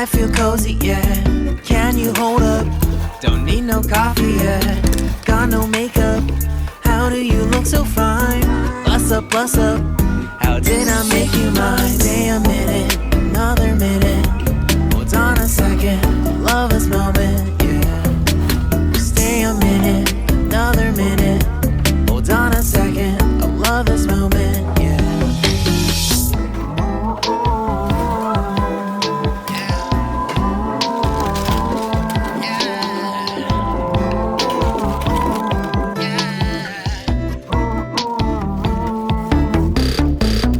I feel cozy, yeah. Can you hold up? Don't need no coffee yet. Got no makeup. How do you look so fine? Bust up, bust up. How did I make you mine? Stay a minute, another minute. Hold on a second, love this moment, yeah. Stay a minute, another minute. Hold on a second, I love this moment, yeah.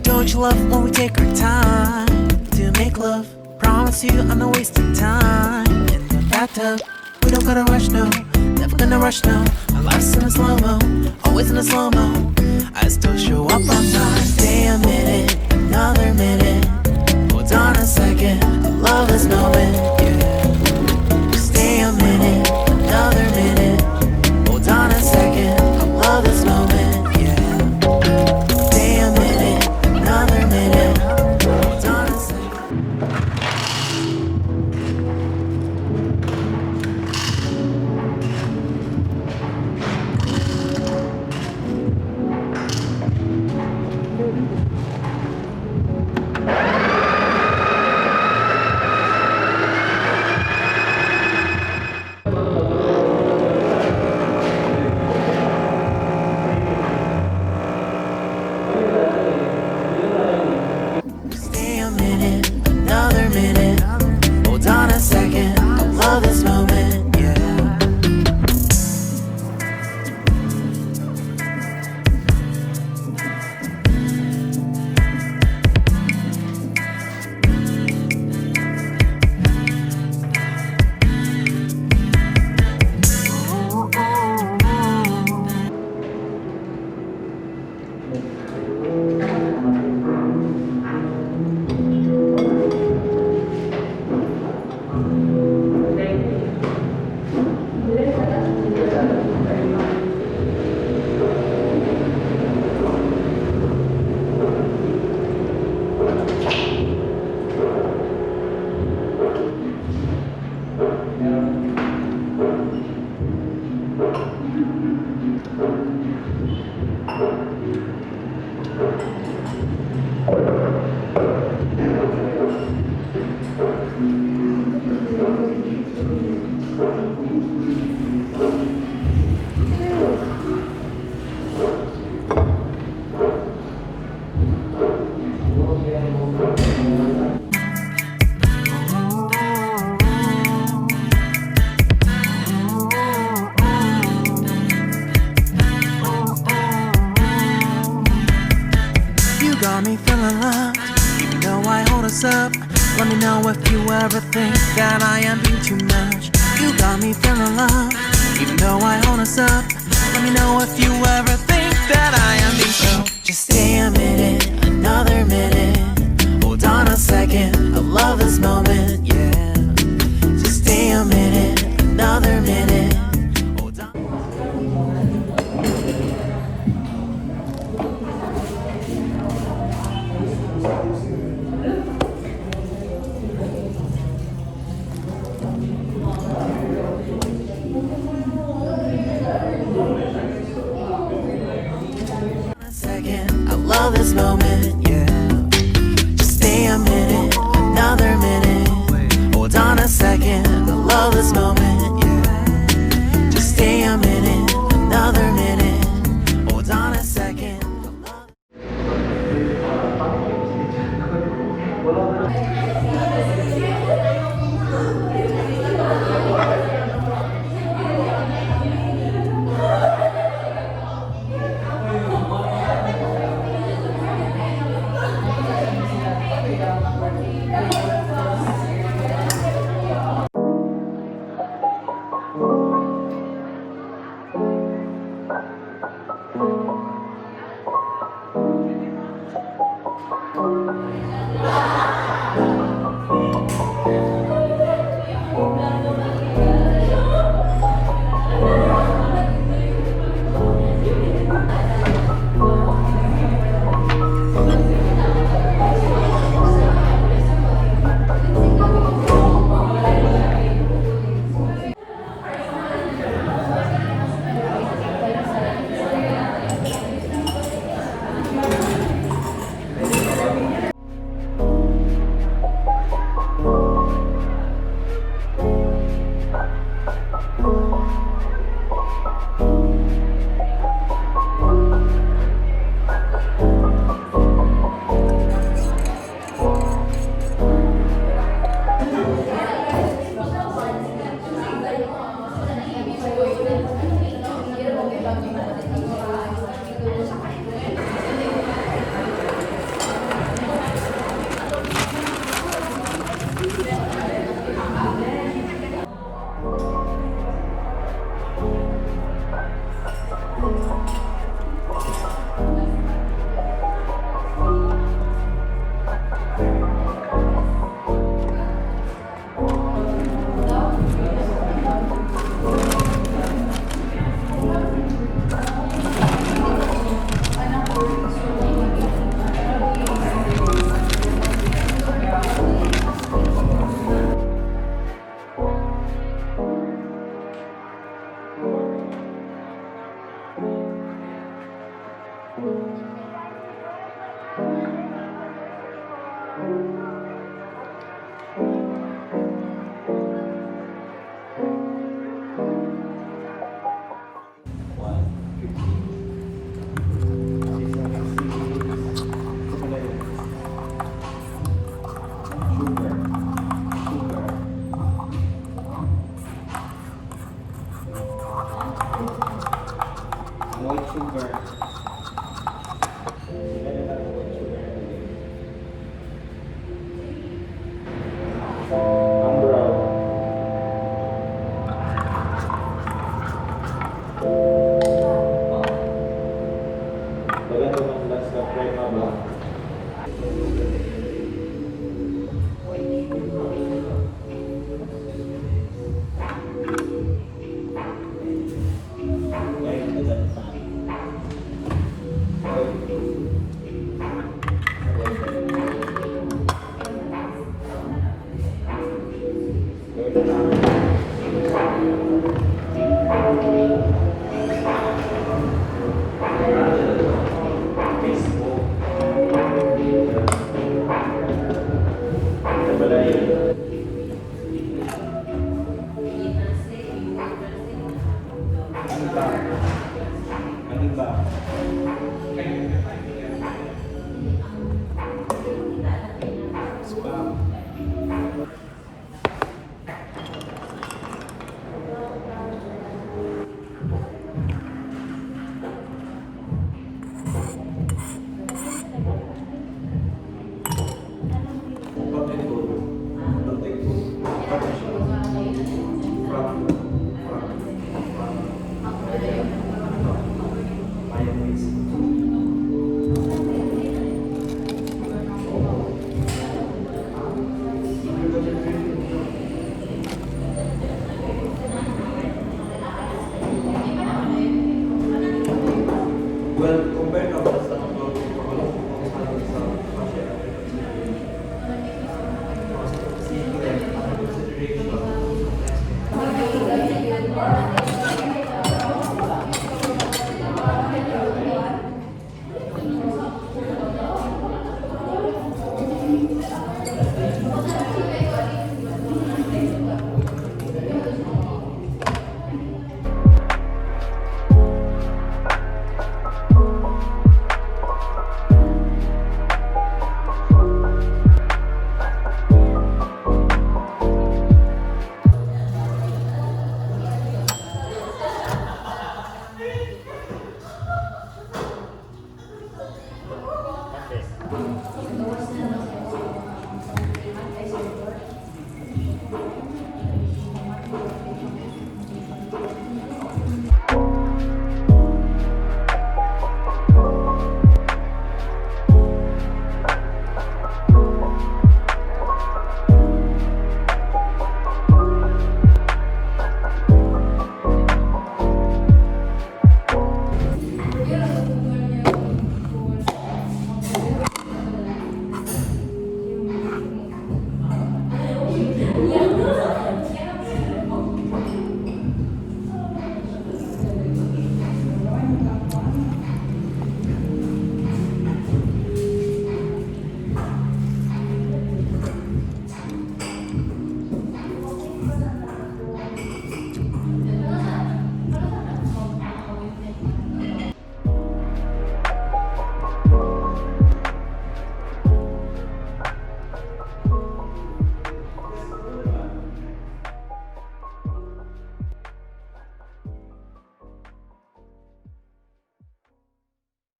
Don't you love when we take our time to make love? Promise you I'm not wasting time in the bathtub. We don't gotta rush, no. Never gonna rush, no. Our life's in a slow-mo, always in a slow-mo. I still show up on time. Stay a minute, another minute. Hold on a second, I love this moment, yeah. Stay a minute, another minute. Hold on a second, I love this moment, yeah. Stay a minute, another minute. Hold on a second. Stay a minute, another minute. Hold on a second, I love this moment, yeah. You got me feeling loved, even though I hold us up. Let me know if you ever think that I am being too much. You got me feeling loved, even though I hold us up. Let me know if you ever think that I am being so. Just stay a minute, another minute. Hold on a second, I love this moment, yeah. Just stay a minute, another minute. Hold on. Second, I love this moment, yeah. Just stay a minute, another minute. Hold on a second, I love this moment, yeah. white sugar. Ilagay natin white sugar. Ang brown. Bagan naman last na prime na ba? Well,